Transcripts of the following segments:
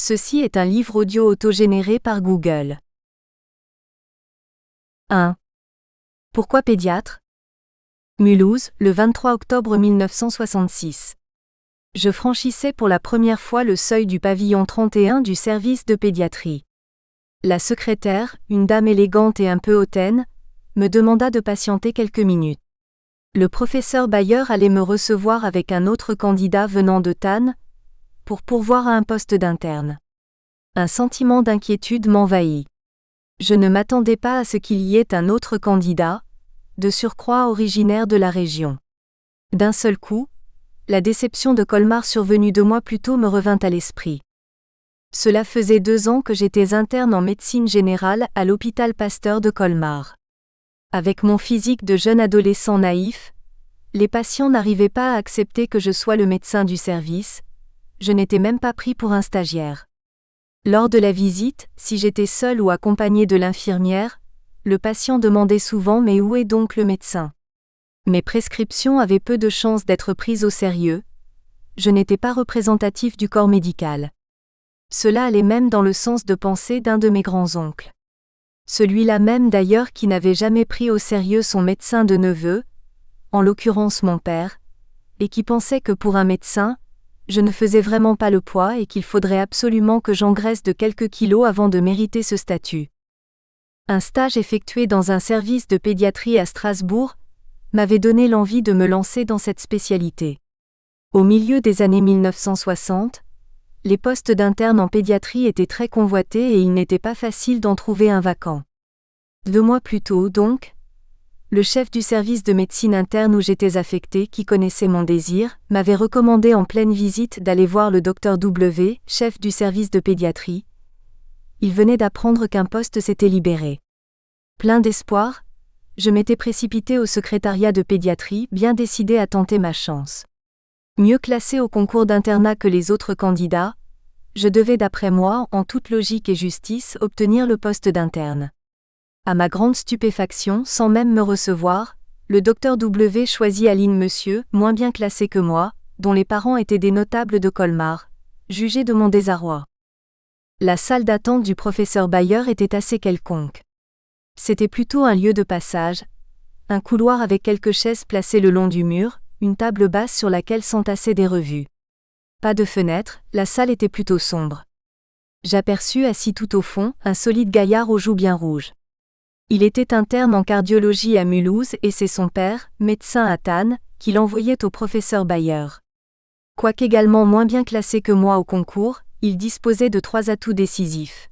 Ceci est un livre audio autogénéré par Google. 1. Pourquoi pédiatre? Mulhouse, le 23 octobre 1966. Je franchissais pour la première fois le seuil du pavillon 31 du service de pédiatrie. La secrétaire, une dame élégante et un peu hautaine, me demanda de patienter quelques minutes. Le professeur Bayer allait me recevoir avec un autre candidat venant de Tannes, pour pourvoir à un poste d'interne. Un sentiment d'inquiétude m'envahit. Je ne m'attendais pas à ce qu'il y ait un autre candidat, de surcroît originaire de la région. D'un seul coup, la déception de Colmar survenue 2 mois plus tôt me revint à l'esprit. Cela faisait 2 ans que j'étais interne en médecine générale à l'hôpital Pasteur de Colmar. Avec mon physique de jeune adolescent naïf, les patients n'arrivaient pas à accepter que je sois le médecin du service. Je n'étais même pas pris pour un stagiaire. Lors de la visite, si j'étais seul ou accompagné de l'infirmière, le patient demandait souvent « Mais où est donc le médecin ?» Mes prescriptions avaient peu de chances d'être prises au sérieux. Je n'étais pas représentatif du corps médical. Cela allait même dans le sens de pensée d'un de mes grands-oncles. Celui-là même d'ailleurs qui n'avait jamais pris au sérieux son médecin de neveu, en l'occurrence mon père, et qui pensait que pour un médecin, je ne faisais vraiment pas le poids et qu'il faudrait absolument que j'engraisse de quelques kilos avant de mériter ce statut. Un stage effectué dans un service de pédiatrie à Strasbourg m'avait donné l'envie de me lancer dans cette spécialité. Au milieu des années 1960, les postes d'interne en pédiatrie étaient très convoités et il n'était pas facile d'en trouver un vacant. 2 mois plus tôt donc, le chef du service de médecine interne où j'étais affecté, qui connaissait mon désir, m'avait recommandé en pleine visite d'aller voir le Dr W, chef du service de pédiatrie. Il venait d'apprendre qu'un poste s'était libéré. Plein d'espoir, je m'étais précipité au secrétariat de pédiatrie, bien décidé à tenter ma chance. Mieux classé au concours d'internat que les autres candidats, je devais d'après moi, en toute logique et justice, obtenir le poste d'interne. À ma grande stupéfaction, sans même me recevoir, le Dr W choisit Aline Monsieur, moins bien classé que moi, dont les parents étaient des notables de Colmar. Jugez de mon désarroi. La salle d'attente du professeur Bayer était assez quelconque. C'était plutôt un lieu de passage, un couloir avec quelques chaises placées le long du mur, une table basse sur laquelle s'entassaient des revues. Pas de fenêtre, la salle était plutôt sombre. J'aperçus assis tout au fond, un solide gaillard aux joues bien rouges. Il était interne en cardiologie à Mulhouse et c'est son père, médecin à Tannes, qui l'envoyait au professeur Bayer. Quoiqu'également moins bien classé que moi au concours, il disposait de 3 atouts décisifs.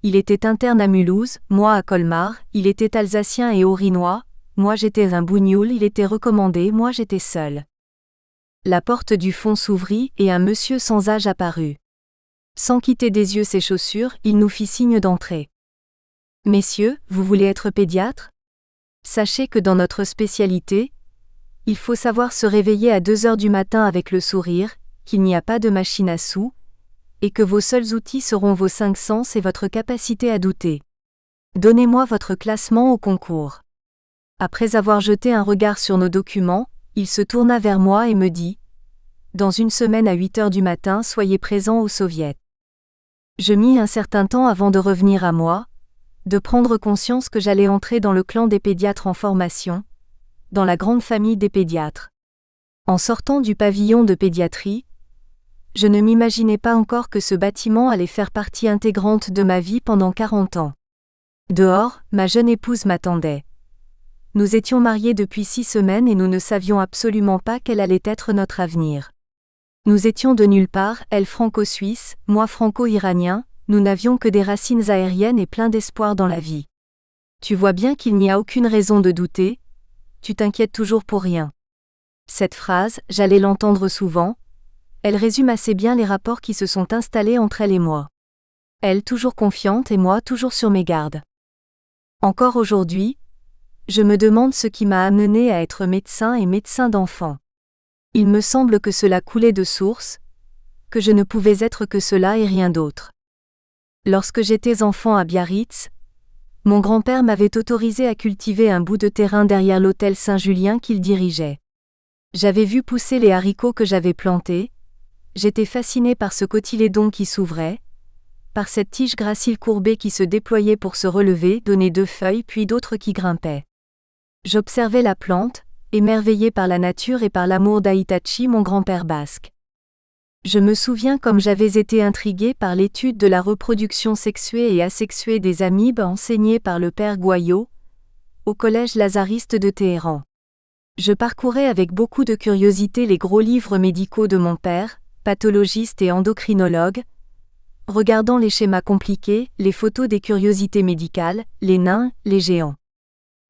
Il était interne à Mulhouse, moi à Colmar, il était alsacien et haut-rhinois, moi j'étais un bougnoul, il était recommandé, moi j'étais seul. La porte du fond s'ouvrit et un monsieur sans âge apparut. Sans quitter des yeux ses chaussures, il nous fit signe d'entrer. « Messieurs, vous voulez être pédiatre? Sachez que dans notre spécialité, il faut savoir se réveiller à 2 heures du matin avec le sourire, qu'il n'y a pas de machine à sous, et que vos seuls outils seront vos 5 sens et votre capacité à douter. Donnez-moi votre classement au concours. » Après avoir jeté un regard sur nos documents, il se tourna vers moi et me dit « Dans 1 semaine à 8 heures du matin, soyez présents au Soviet. » Je mis un certain temps avant de revenir à moi, de prendre conscience que j'allais entrer dans le clan des pédiatres en formation, dans la grande famille des pédiatres. En sortant du pavillon de pédiatrie, je ne m'imaginais pas encore que ce bâtiment allait faire partie intégrante de ma vie pendant 40 ans. Dehors, ma jeune épouse m'attendait. Nous étions mariés depuis 6 semaines et nous ne savions absolument pas quel allait être notre avenir. Nous étions de nulle part, elle franco-suisse, moi franco-iranien, nous n'avions que des racines aériennes et plein d'espoir dans la vie. Tu vois bien qu'il n'y a aucune raison de douter, tu t'inquiètes toujours pour rien. Cette phrase, j'allais l'entendre souvent, elle résume assez bien les rapports qui se sont installés entre elle et moi. Elle toujours confiante et moi toujours sur mes gardes. Encore aujourd'hui, je me demande ce qui m'a amené à être médecin et médecin d'enfants. Il me semble que cela coulait de source, que je ne pouvais être que cela et rien d'autre. Lorsque j'étais enfant à Biarritz, mon grand-père m'avait autorisé à cultiver un bout de terrain derrière l'hôtel Saint-Julien qu'il dirigeait. J'avais vu pousser les haricots que j'avais plantés, j'étais fasciné par ce cotylédon qui s'ouvrait, par cette tige gracile courbée qui se déployait pour se relever, donner 2 feuilles puis d'autres qui grimpaient. J'observais la plante, émerveillé par la nature et par l'amour d'Ahitachi, mon grand-père basque. Je me souviens comme j'avais été intrigué par l'étude de la reproduction sexuée et asexuée des amibes enseignée par le père Goyot, au collège lazariste de Téhéran. Je parcourais avec beaucoup de curiosité les gros livres médicaux de mon père, pathologiste et endocrinologue, regardant les schémas compliqués, les photos des curiosités médicales, les nains, les géants.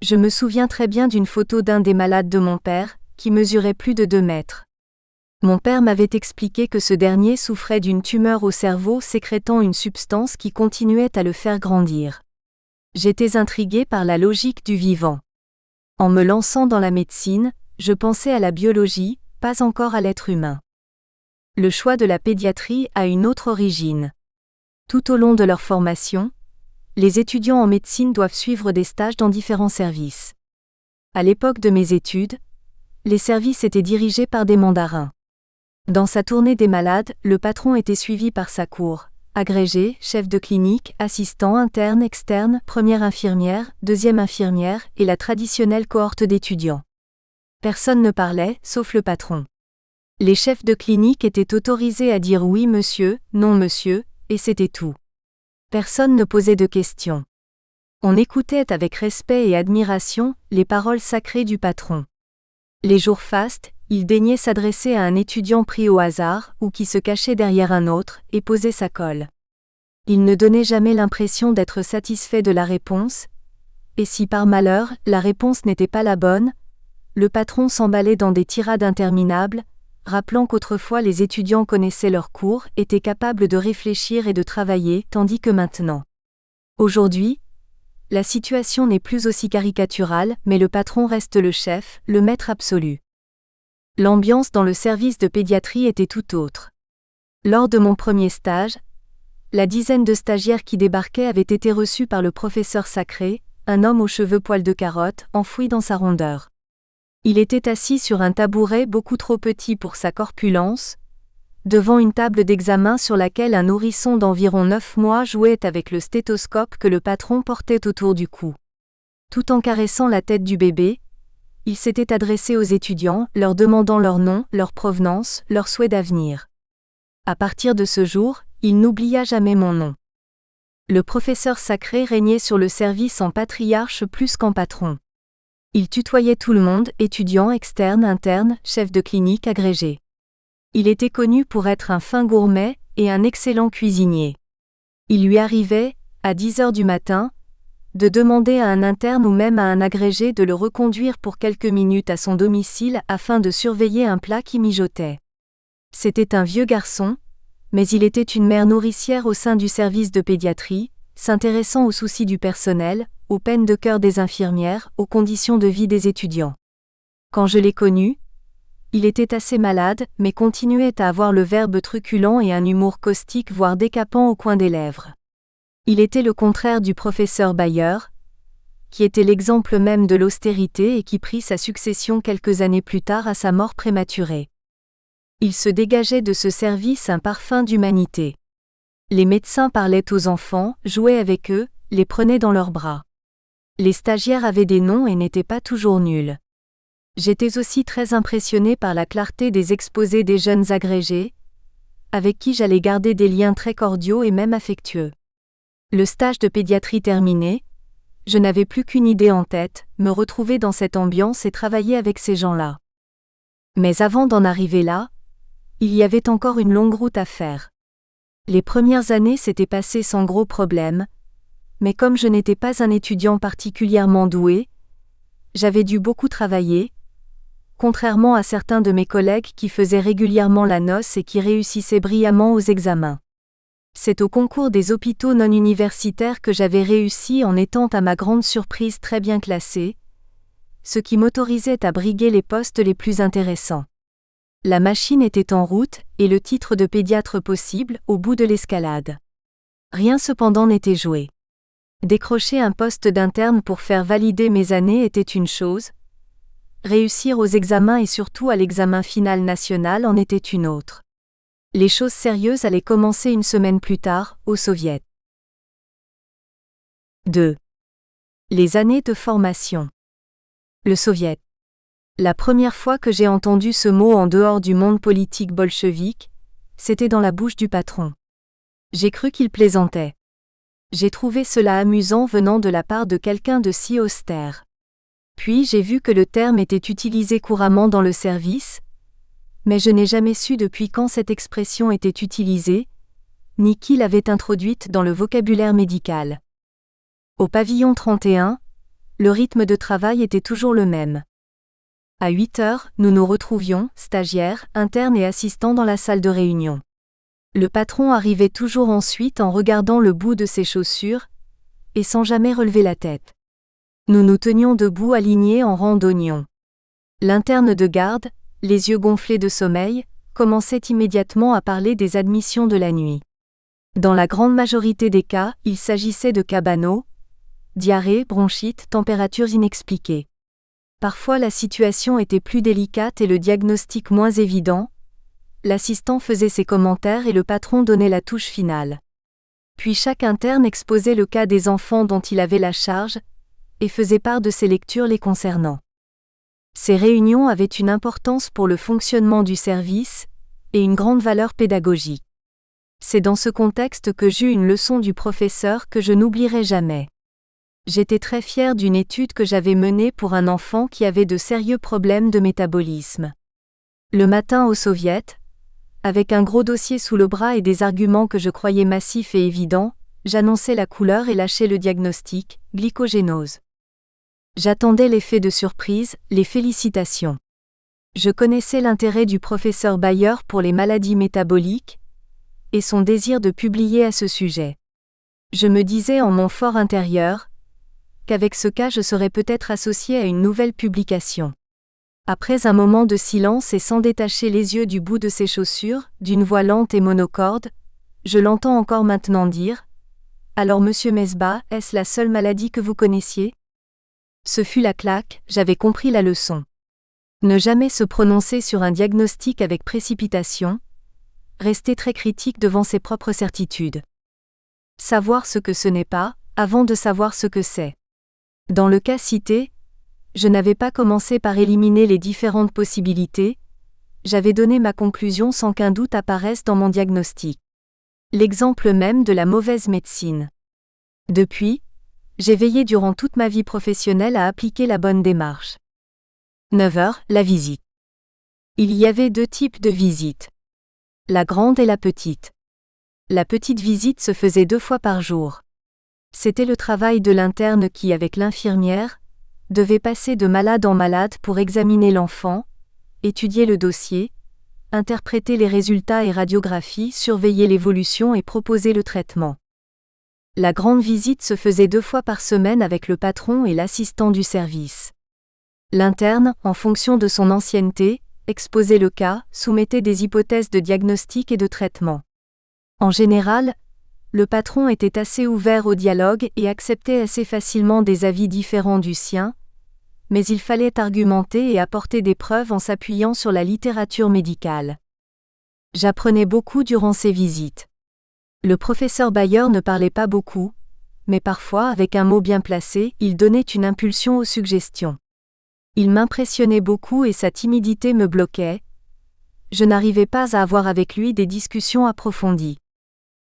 Je me souviens très bien d'une photo d'un des malades de mon père, qui mesurait plus de 2 mètres. Mon père m'avait expliqué que ce dernier souffrait d'une tumeur au cerveau sécrétant une substance qui continuait à le faire grandir. J'étais intrigué par la logique du vivant. En me lançant dans la médecine, je pensais à la biologie, pas encore à l'être humain. Le choix de la pédiatrie a une autre origine. Tout au long de leur formation, les étudiants en médecine doivent suivre des stages dans différents services. À l'époque de mes études, les services étaient dirigés par des mandarins. Dans sa tournée des malades, le patron était suivi par sa cour, agrégé, chef de clinique, assistant interne, externe, première infirmière, deuxième infirmière et la traditionnelle cohorte d'étudiants. Personne ne parlait, sauf le patron. Les chefs de clinique étaient autorisés à dire oui monsieur, non monsieur, et c'était tout. Personne ne posait de questions. On écoutait avec respect et admiration les paroles sacrées du patron. Les jours fastes, il daignait s'adresser à un étudiant pris au hasard ou qui se cachait derrière un autre et posait sa colle. Il ne donnait jamais l'impression d'être satisfait de la réponse, et si par malheur la réponse n'était pas la bonne, le patron s'emballait dans des tirades interminables, rappelant qu'autrefois les étudiants connaissaient leurs cours, étaient capables de réfléchir et de travailler, tandis que maintenant. Aujourd'hui, la situation n'est plus aussi caricaturale, mais le patron reste le chef, le maître absolu. L'ambiance dans le service de pédiatrie était tout autre. Lors de mon premier stage, la dizaine de stagiaires qui débarquaient avaient été reçus par le professeur sacré, un homme aux cheveux poils de carotte, enfoui dans sa rondeur. Il était assis sur un tabouret beaucoup trop petit pour sa corpulence, devant une table d'examen sur laquelle un nourrisson d'environ 9 mois jouait avec le stéthoscope que le patron portait autour du cou. Tout en caressant la tête du bébé, il s'était adressé aux étudiants, leur demandant leur nom, leur provenance, leur souhait d'avenir. À partir de ce jour, il n'oublia jamais mon nom. Le professeur sacré régnait sur le service en patriarche plus qu'en patron. Il tutoyait tout le monde, étudiants, externes, internes, chefs de clinique, agrégés. Il était connu pour être un fin gourmet et un excellent cuisinier. Il lui arrivait, à 10 heures du matin, de demander à un interne ou même à un agrégé de le reconduire pour quelques minutes à son domicile afin de surveiller un plat qui mijotait. C'était un vieux garçon, mais il était une mère nourricière au sein du service de pédiatrie, s'intéressant aux soucis du personnel, aux peines de cœur des infirmières, aux conditions de vie des étudiants. Quand je l'ai connu, il était assez malade, mais continuait à avoir le verbe truculent et un humour caustique voire décapant au coin des lèvres. Il était le contraire du professeur Bayer, qui était l'exemple même de l'austérité et qui prit sa succession quelques années plus tard à sa mort prématurée. Il se dégageait de ce service un parfum d'humanité. Les médecins parlaient aux enfants, jouaient avec eux, les prenaient dans leurs bras. Les stagiaires avaient des noms et n'étaient pas toujours nuls. J'étais aussi très impressionné par la clarté des exposés des jeunes agrégés, avec qui j'allais garder des liens très cordiaux et même affectueux. Le stage de pédiatrie terminé, je n'avais plus qu'une idée en tête, me retrouver dans cette ambiance et travailler avec ces gens-là. Mais avant d'en arriver là, il y avait encore une longue route à faire. Les premières années s'étaient passées sans gros problèmes, mais comme je n'étais pas un étudiant particulièrement doué, j'avais dû beaucoup travailler, contrairement à certains de mes collègues qui faisaient régulièrement la noce et qui réussissaient brillamment aux examens. C'est au concours des hôpitaux non universitaires que j'avais réussi en étant à ma grande surprise très bien classé, ce qui m'autorisait à briguer les postes les plus intéressants. La machine était en route, et le titre de pédiatre possible, au bout de l'escalade. Rien cependant n'était joué. Décrocher un poste d'interne pour faire valider mes années était une chose, réussir aux examens et surtout à l'examen final national en était une autre. Les choses sérieuses allaient commencer une semaine plus tard, au Soviet. 2. Les années de formation. Le Soviet. La première fois que j'ai entendu ce mot en dehors du monde politique bolchevique, c'était dans la bouche du patron. J'ai cru qu'il plaisantait. J'ai trouvé cela amusant venant de la part de quelqu'un de si austère. Puis j'ai vu que le terme était utilisé couramment dans le service, mais je n'ai jamais su depuis quand cette expression était utilisée, ni qui l'avait introduite dans le vocabulaire médical. Au pavillon 31, le rythme de travail était toujours le même. À 8 heures, nous nous retrouvions, stagiaires, internes et assistants dans la salle de réunion. Le patron arrivait toujours ensuite en regardant le bout de ses chaussures, et sans jamais relever la tête. Nous nous tenions debout alignés en rang d'oignons. L'interne de garde, les yeux gonflés de sommeil, commençait immédiatement à parler des admissions de la nuit. Dans la grande majorité des cas, il s'agissait de cabanos, diarrhée, bronchite, températures inexpliquées. Parfois la situation était plus délicate et le diagnostic moins évident. L'assistant faisait ses commentaires et le patron donnait la touche finale. Puis chaque interne exposait le cas des enfants dont il avait la charge, et faisait part de ses lectures les concernant. Ces réunions avaient une importance pour le fonctionnement du service, et une grande valeur pédagogique. C'est dans ce contexte que j'eus une leçon du professeur que je n'oublierai jamais. J'étais très fière d'une étude que j'avais menée pour un enfant qui avait de sérieux problèmes de métabolisme. Le matin au Soviet, avec un gros dossier sous le bras et des arguments que je croyais massifs et évidents, j'annonçais la couleur et lâchais le diagnostic, glycogénose. J'attendais l'effet de surprise, les félicitations. Je connaissais l'intérêt du professeur Bayer pour les maladies métaboliques, et son désir de publier à ce sujet. Je me disais en mon fort intérieur, qu'avec ce cas je serais peut-être associé à une nouvelle publication. Après un moment de silence et sans détacher les yeux du bout de ses chaussures, d'une voix lente et monocorde, je l'entends encore maintenant dire « Alors monsieur Mesbah, est-ce la seule maladie que vous connaissiez ?» Ce fut la claque, j'avais compris la leçon. Ne jamais se prononcer sur un diagnostic avec précipitation, rester très critique devant ses propres certitudes. Savoir ce que ce n'est pas, avant de savoir ce que c'est. Dans le cas cité, je n'avais pas commencé par éliminer les différentes possibilités, j'avais donné ma conclusion sans qu'un doute apparaisse dans mon diagnostic. L'exemple même de la mauvaise médecine. Depuis, j'ai veillé durant toute ma vie professionnelle à appliquer la bonne démarche. 9 heures, la visite. Il y avait 2 types de visites. La grande et la petite. La petite visite se faisait 2 fois par jour. C'était le travail de l'interne qui, avec l'infirmière, devait passer de malade en malade pour examiner l'enfant, étudier le dossier, interpréter les résultats et radiographies, surveiller l'évolution et proposer le traitement. La grande visite se faisait 2 fois par semaine avec le patron et l'assistant du service. L'interne, en fonction de son ancienneté, exposait le cas, soumettait des hypothèses de diagnostic et de traitement. En général, le patron était assez ouvert au dialogue et acceptait assez facilement des avis différents du sien, mais il fallait argumenter et apporter des preuves en s'appuyant sur la littérature médicale. J'apprenais beaucoup durant ces visites. Le professeur Bayer ne parlait pas beaucoup, mais parfois, avec un mot bien placé, il donnait une impulsion aux suggestions. Il m'impressionnait beaucoup et sa timidité me bloquait. Je n'arrivais pas à avoir avec lui des discussions approfondies.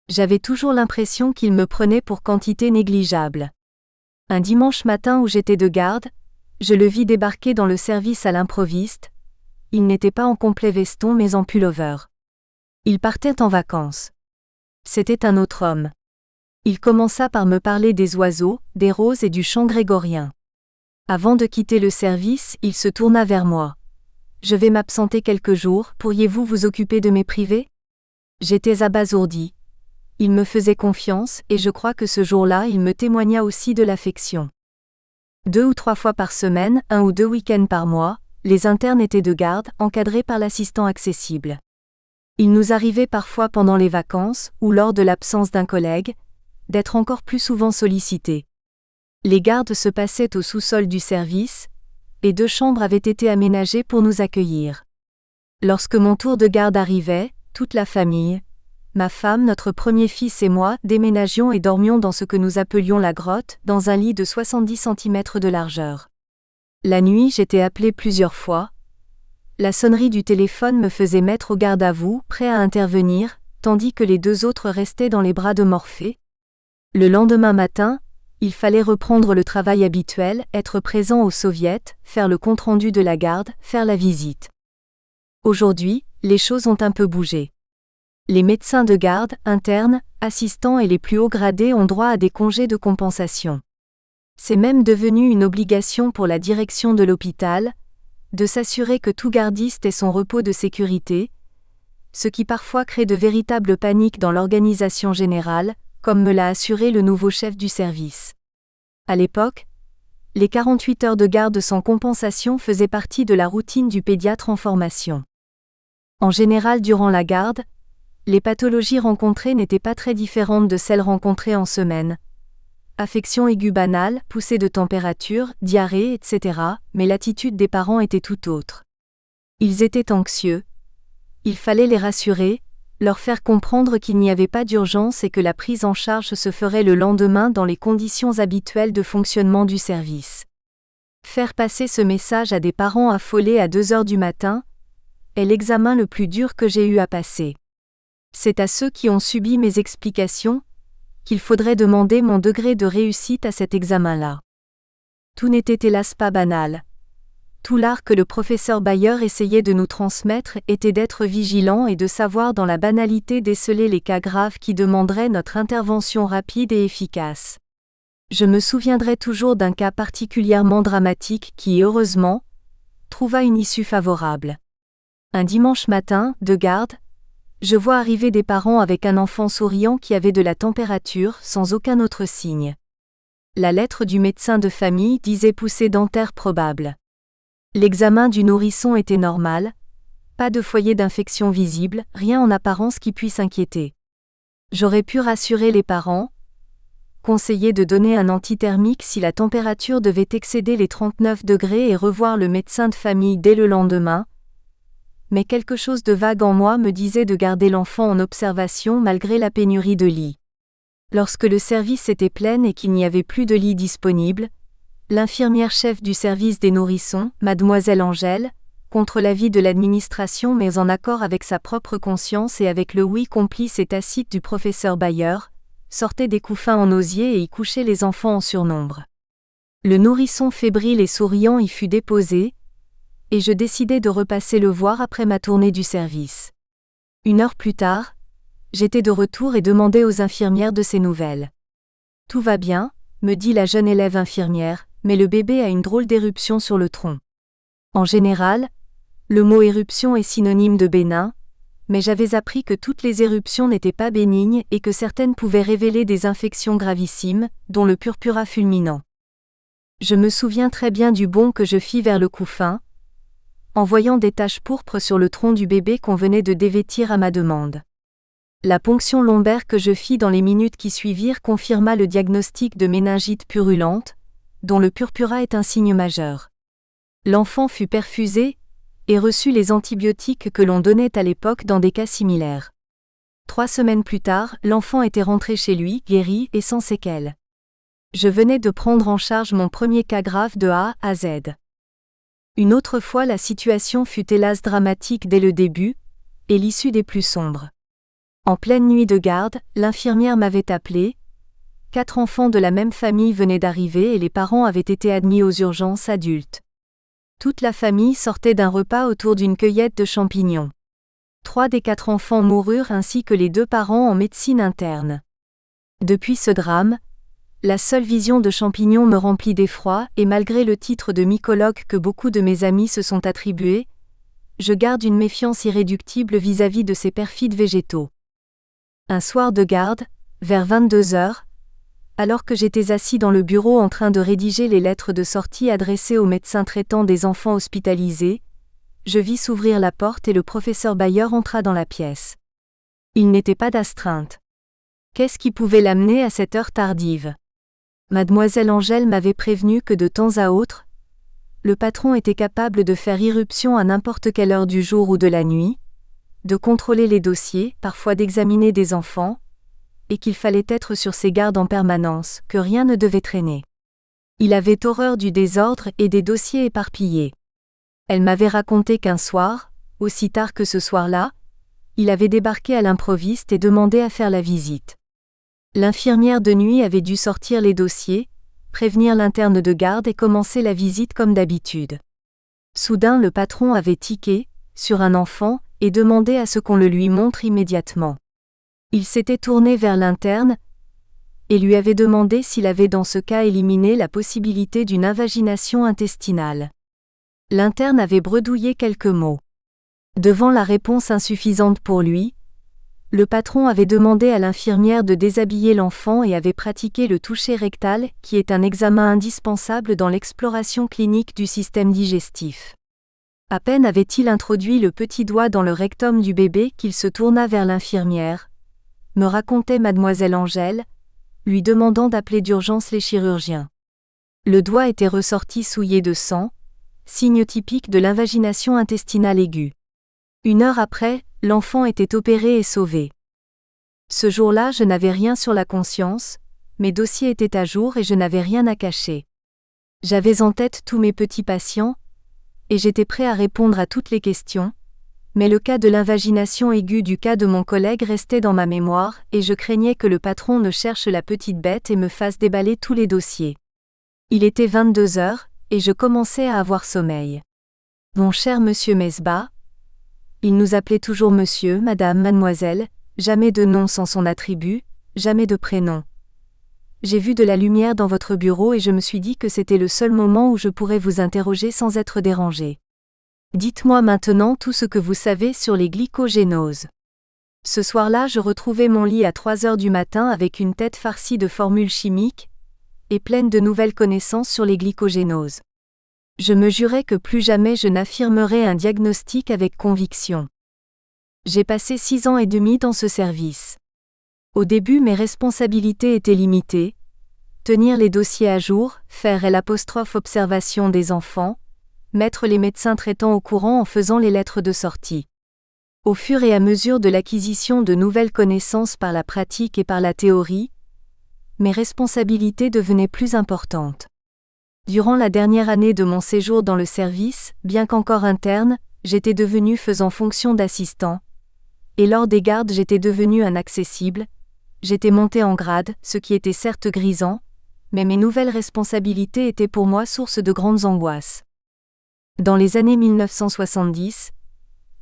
J'avais toujours l'impression qu'il me prenait pour quantité négligeable. Un dimanche matin où j'étais de garde, je le vis débarquer dans le service à l'improviste. Il n'était pas en complet veston mais en pullover. Il partait en vacances. C'était un autre homme. Il commença par me parler des oiseaux, des roses et du chant grégorien. Avant de quitter le service, il se tourna vers moi. « Je vais m'absenter quelques jours, pourriez-vous vous occuper de mes privés ?» J'étais abasourdi. Il me faisait confiance et je crois que ce jour-là il me témoigna aussi de l'affection. 2 ou 3 fois par semaine, 1 ou 2 week-ends par mois, les internes étaient de garde, encadrés par l'assistant accessible. Il nous arrivait parfois pendant les vacances, ou lors de l'absence d'un collègue, d'être encore plus souvent sollicités. Les gardes se passaient au sous-sol du service, et 2 chambres avaient été aménagées pour nous accueillir. Lorsque mon tour de garde arrivait, Toute la famille, ma femme, notre premier fils et moi, déménagions et dormions dans ce que nous appelions la grotte, dans un lit de 70 cm de largeur. La nuit, j'étais appelée plusieurs fois. La sonnerie du téléphone me faisait mettre au garde à vous, prêt à intervenir, tandis que les deux autres restaient dans les bras de Morphée. Le lendemain matin, il fallait reprendre le travail habituel, être présent au soviet, faire le compte-rendu de la garde, faire la visite. Aujourd'hui, les choses ont un peu bougé. Les médecins de garde, internes, assistants et les plus hauts gradés ont droit à des congés de compensation. C'est même devenu une obligation pour la direction de l'hôpital, de s'assurer que tout gardiste ait son repos de sécurité, ce qui parfois crée de véritables paniques dans l'organisation générale, comme me l'a assuré le nouveau chef du service. À l'époque, les 48 heures de garde sans compensation faisaient partie de la routine du pédiatre en formation. En général, durant la garde, les pathologies rencontrées n'étaient pas très différentes de celles rencontrées en semaine. Affection aiguë banale, poussée de température, diarrhée, etc., mais l'attitude des parents était tout autre. Ils étaient anxieux. Il fallait les rassurer, leur faire comprendre qu'il n'y avait pas d'urgence et que la prise en charge se ferait le lendemain dans les conditions habituelles de fonctionnement du service. Faire passer ce message à des parents affolés à 2 heures du matin est l'examen le plus dur que j'ai eu à passer. C'est à ceux qui ont subi mes explications qu'il faudrait demander mon degré de réussite à cet examen-là. Tout n'était hélas pas banal. Tout l'art que le professeur Bayer essayait de nous transmettre était d'être vigilant et de savoir dans la banalité déceler les cas graves qui demanderaient notre intervention rapide et efficace. Je me souviendrai toujours d'un cas particulièrement dramatique qui, heureusement, trouva une issue favorable. Un dimanche matin, de garde, je vois arriver des parents avec un enfant souriant qui avait de la température, sans aucun autre signe. La lettre du médecin de famille disait poussée dentaire probable. L'examen du nourrisson était normal, pas de foyer d'infection visible, rien en apparence qui puisse inquiéter. J'aurais pu rassurer les parents, conseiller de donner un antithermique si la température devait excéder les 39 degrés et revoir le médecin de famille dès le lendemain, mais quelque chose de vague en moi me disait de garder l'enfant en observation malgré la pénurie de lits. Lorsque le service était plein et qu'il n'y avait plus de lits disponibles, l'infirmière chef du service des nourrissons, mademoiselle Angèle, contre l'avis de l'administration mais en accord avec sa propre conscience et avec le oui complice et tacite du professeur Bayer, sortait des couffins en osier et y couchait les enfants en surnombre. Le nourrisson fébrile et souriant y fut déposé, et je décidai de repasser le voir après ma tournée du service. 1 heure plus tard, j'étais de retour et demandai aux infirmières de ses nouvelles. « Tout va bien », me dit la jeune élève infirmière, mais le bébé a une drôle d'éruption sur le tronc. En général, le mot éruption est synonyme de bénin, mais j'avais appris que toutes les éruptions n'étaient pas bénignes et que certaines pouvaient révéler des infections gravissimes, dont le purpura fulminant. Je me souviens très bien du bond que je fis vers le couffin, en voyant des taches pourpres sur le tronc du bébé qu'on venait de dévêtir à ma demande. La ponction lombaire que je fis dans les minutes qui suivirent confirma le diagnostic de méningite purulente, dont le purpura est un signe majeur. L'enfant fut perfusé et reçut les antibiotiques que l'on donnait à l'époque dans des cas similaires. 3 semaines plus tard, l'enfant était rentré chez lui, guéri et sans séquelles. Je venais de prendre en charge mon premier cas grave de A à Z. Une autre fois la situation fut hélas dramatique dès le début, et l'issue des plus sombres. En pleine nuit de garde, l'infirmière m'avait appelé. 4 enfants de la même famille venaient d'arriver et les parents avaient été admis aux urgences adultes. Toute la famille sortait d'un repas autour d'une cueillette de champignons. 3 des 4 enfants moururent ainsi que les 2 parents en médecine interne. Depuis ce drame, la seule vision de champignons me remplit d'effroi et malgré le titre de mycologue que beaucoup de mes amis se sont attribués, je garde une méfiance irréductible vis-à-vis de ces perfides végétaux. Un soir de garde, vers 22 heures, alors que j'étais assis dans le bureau en train de rédiger les lettres de sortie adressées aux médecins traitants des enfants hospitalisés, je vis s'ouvrir la porte et le professeur Bayer entra dans la pièce. Il n'était pas d'astreinte. Qu'est-ce qui pouvait l'amener à cette heure tardive ? Mademoiselle Angèle m'avait prévenu que de temps à autre, le patron était capable de faire irruption à n'importe quelle heure du jour ou de la nuit, de contrôler les dossiers, parfois d'examiner des enfants, et qu'il fallait être sur ses gardes en permanence, que rien ne devait traîner. Il avait horreur du désordre et des dossiers éparpillés. Elle m'avait raconté qu'un soir, aussi tard que ce soir-là, il avait débarqué à l'improviste et demandé à faire la visite. L'infirmière de nuit avait dû sortir les dossiers, prévenir l'interne de garde et commencer la visite comme d'habitude. Soudain le patron avait tiqué, sur un enfant, et demandé à ce qu'on le lui montre immédiatement. Il s'était tourné vers l'interne, et lui avait demandé s'il avait dans ce cas éliminé la possibilité d'une invagination intestinale. L'interne avait bredouillé quelques mots. Devant la réponse insuffisante pour lui, le patron avait demandé à l'infirmière de déshabiller l'enfant et avait pratiqué le toucher rectal, qui est un examen indispensable dans l'exploration clinique du système digestif. À peine avait-il introduit le petit doigt dans le rectum du bébé qu'il se tourna vers l'infirmière, me racontait mademoiselle Angèle, lui demandant d'appeler d'urgence les chirurgiens. Le doigt était ressorti souillé de sang, signe typique de l'invagination intestinale aiguë. 1 heure après, l'enfant était opéré et sauvé. Ce jour-là, je n'avais rien sur la conscience, mes dossiers étaient à jour et je n'avais rien à cacher. J'avais en tête tous mes petits patients, et j'étais prêt à répondre à toutes les questions, mais le cas de l'invagination aiguë du cas de mon collègue restait dans ma mémoire et je craignais que le patron ne cherche la petite bête et me fasse déballer tous les dossiers. Il était 22 heures, et je commençais à avoir sommeil. Mon cher monsieur Mesbah, il nous appelait toujours monsieur, madame, mademoiselle, jamais de nom sans son attribut, jamais de prénom. J'ai vu de la lumière dans votre bureau et je me suis dit que c'était le seul moment où je pourrais vous interroger sans être dérangé. Dites-moi maintenant tout ce que vous savez sur les glycogénoses. Ce soir-là, je retrouvais mon lit à 3 heures du matin avec une tête farcie de formules chimiques et pleine de nouvelles connaissances sur les glycogénoses. Je me jurais que plus jamais je n'affirmerais un diagnostic avec conviction. J'ai passé 6 ans et demi dans ce service. Au début, mes responsabilités étaient limitées. Tenir les dossiers à jour, faire l'observation des enfants, mettre les médecins traitants au courant en faisant les lettres de sortie. Au fur et à mesure de l'acquisition de nouvelles connaissances par la pratique et par la théorie, mes responsabilités devenaient plus importantes. Durant la dernière année de mon séjour dans le service, bien qu'encore interne, j'étais devenu faisant fonction d'assistant, et lors des gardes j'étais devenu un accessible, j'étais monté en grade, ce qui était certes grisant, mais mes nouvelles responsabilités étaient pour moi source de grandes angoisses. Dans les années 1970,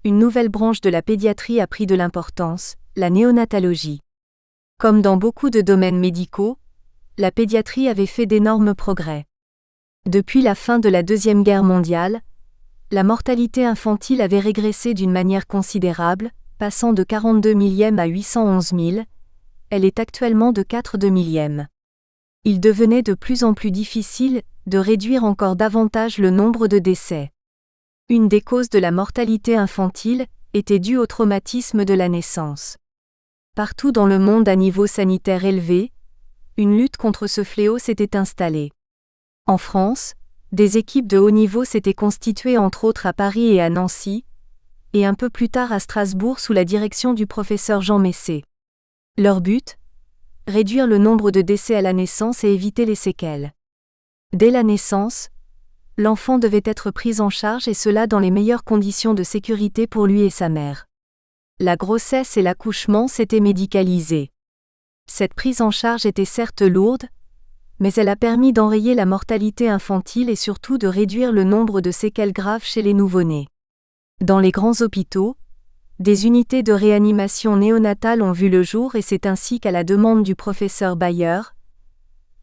une nouvelle branche de la pédiatrie a pris de l'importance, la néonatologie. Comme dans beaucoup de domaines médicaux, la pédiatrie avait fait d'énormes progrès. Depuis la fin de la Deuxième Guerre mondiale, la mortalité infantile avait régressé d'une manière considérable, passant de 42 millièmes à 811 000, elle est actuellement de 4 millièmes. Il devenait de plus en plus difficile de réduire encore davantage le nombre de décès. Une des causes de la mortalité infantile était due au traumatisme de la naissance. Partout dans le monde à niveau sanitaire élevé, une lutte contre ce fléau s'était installée. En France, des équipes de haut niveau s'étaient constituées entre autres à Paris et à Nancy, et un peu plus tard à Strasbourg sous la direction du professeur Jean Messé. Leur but ? Réduire le nombre de décès à la naissance et éviter les séquelles. Dès la naissance, l'enfant devait être pris en charge et cela dans les meilleures conditions de sécurité pour lui et sa mère. La grossesse et l'accouchement s'étaient médicalisés. Cette prise en charge était certes lourde, mais elle a permis d'enrayer la mortalité infantile et surtout de réduire le nombre de séquelles graves chez les nouveau-nés. Dans les grands hôpitaux, des unités de réanimation néonatale ont vu le jour et c'est ainsi qu'à la demande du professeur Bayer,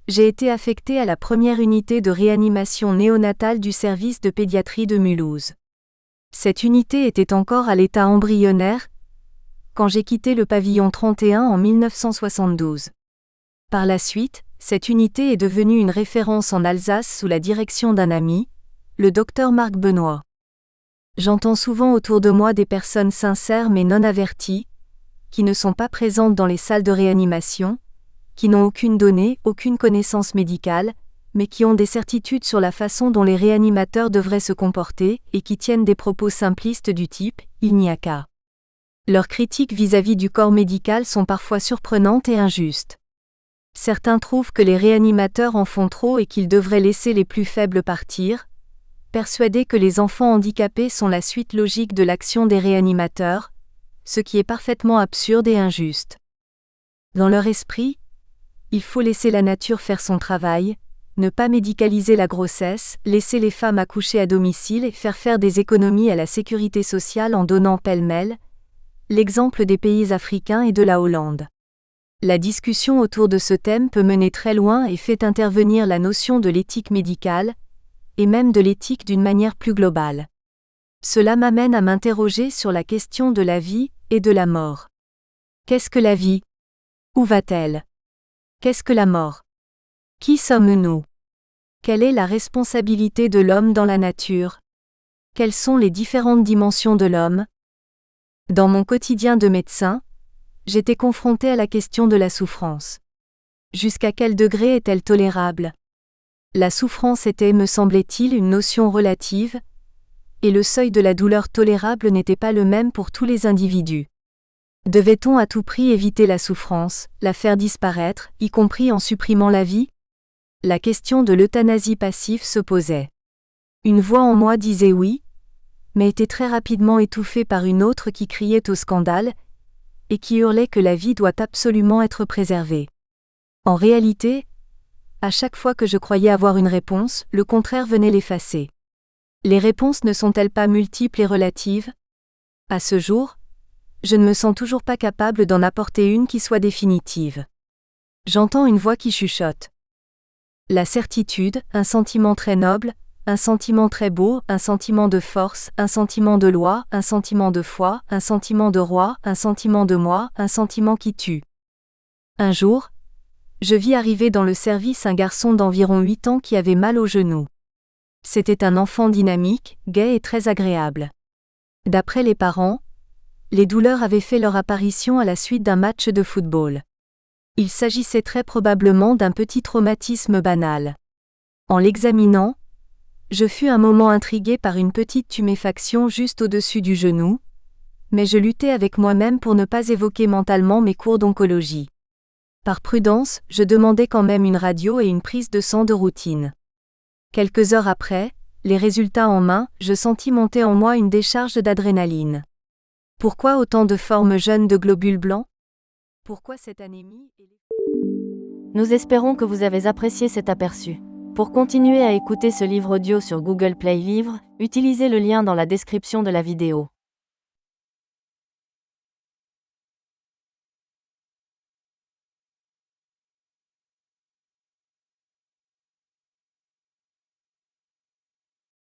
j'ai été affecté à la première unité de réanimation néonatale du service de pédiatrie de Mulhouse. Cette unité était encore à l'état embryonnaire quand j'ai quitté le pavillon 31 en 1972. Par la suite, cette unité est devenue une référence en Alsace sous la direction d'un ami, le docteur Marc Benoît. J'entends souvent autour de moi des personnes sincères mais non averties, qui ne sont pas présentes dans les salles de réanimation, qui n'ont aucune donnée, aucune connaissance médicale, mais qui ont des certitudes sur la façon dont les réanimateurs devraient se comporter et qui tiennent des propos simplistes du type « il n'y a qu'à ». Leurs critiques vis-à-vis du corps médical sont parfois surprenantes et injustes. Certains trouvent que les réanimateurs en font trop et qu'ils devraient laisser les plus faibles partir, persuadés que les enfants handicapés sont la suite logique de l'action des réanimateurs, ce qui est parfaitement absurde et injuste. Dans leur esprit, il faut laisser la nature faire son travail, ne pas médicaliser la grossesse, laisser les femmes accoucher à domicile et faire des économies à la sécurité sociale en donnant pêle-mêle l'exemple des pays africains et de la Hollande. La discussion autour de ce thème peut mener très loin et fait intervenir la notion de l'éthique médicale, et même de l'éthique d'une manière plus globale. Cela m'amène à m'interroger sur la question de la vie et de la mort. Qu'est-ce que la vie? Où va-t-elle? Qu'est-ce que la mort? Qui sommes-nous? Quelle est la responsabilité de l'homme dans la nature? Quelles sont les différentes dimensions de l'homme? Dans mon quotidien de médecin, j'étais confronté à la question de la souffrance. Jusqu'à quel degré est-elle tolérable? La souffrance était, me semblait-il, une notion relative, et le seuil de la douleur tolérable n'était pas le même pour tous les individus. Devait-on à tout prix éviter la souffrance, la faire disparaître, y compris en supprimant la vie? La question de l'euthanasie passive se posait. Une voix en moi disait oui, mais était très rapidement étouffée par une autre qui criait au scandale, et qui hurlait que la vie doit absolument être préservée. En réalité, à chaque fois que je croyais avoir une réponse, le contraire venait l'effacer. Les réponses ne sont-elles pas multiples et relatives? À ce jour, je ne me sens toujours pas capable d'en apporter une qui soit définitive. J'entends une voix qui chuchote. La certitude, un sentiment très noble, un sentiment très beau, un sentiment de force, un sentiment de loi, un sentiment de foi, un sentiment de roi, un sentiment de moi, un sentiment qui tue. Un jour, je vis arriver dans le service un garçon d'environ 8 ans qui avait mal au genou. C'était un enfant dynamique, gai et très agréable. D'après les parents, les douleurs avaient fait leur apparition à la suite d'un match de football. Il s'agissait très probablement d'un petit traumatisme banal. En l'examinant, je fus un moment intrigué par une petite tuméfaction juste au-dessus du genou, mais je luttais avec moi-même pour ne pas évoquer mentalement mes cours d'oncologie. Par prudence, je demandai quand même une radio et une prise de sang de routine. Quelques heures après, les résultats en main, je sentis monter en moi une décharge d'adrénaline. Pourquoi autant de formes jeunes de globules blancs? Pourquoi cette anémie? Nous espérons que vous avez apprécié cet aperçu. Pour continuer à écouter ce livre audio sur Google Play Livres, utilisez le lien dans la description de la vidéo.